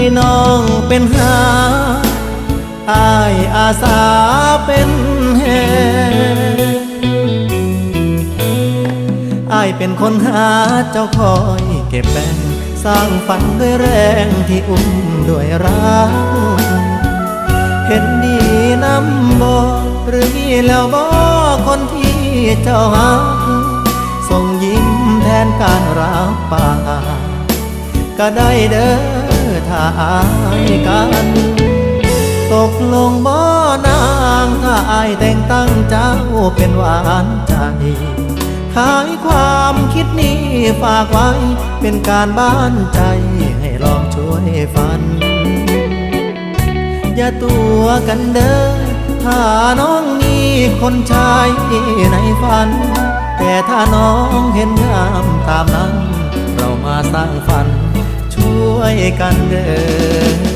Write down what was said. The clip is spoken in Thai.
ให้น้องเป็นหาอ้ายอาสาเป็นแห่อ้ายเป็นคนหาเจ้าคอยเก็บแบ่งสร้างฝันด้วยแรงที่อุ้มด้วยรักเห็นดีน้ำบ่หรือมีแล้วบ่คนที่เจ้าหักส่งยิ้มแทนการรับปากก็ได้เด้อถ้าอายกันตกลงบ่นางถ้าอายแต่งตั้งเจ้าเป็นหวานใจขายความคิดนี้ฝากไว้เป็นการบ้านใจให้ลองช่วยฝันอย่าตัวกันเด้อถ้าน้องมีคนชายในฝันแต่ถ้าน้องเห็นงามตามนั้นเรามาสร้างฝันช่วยกันเด้อ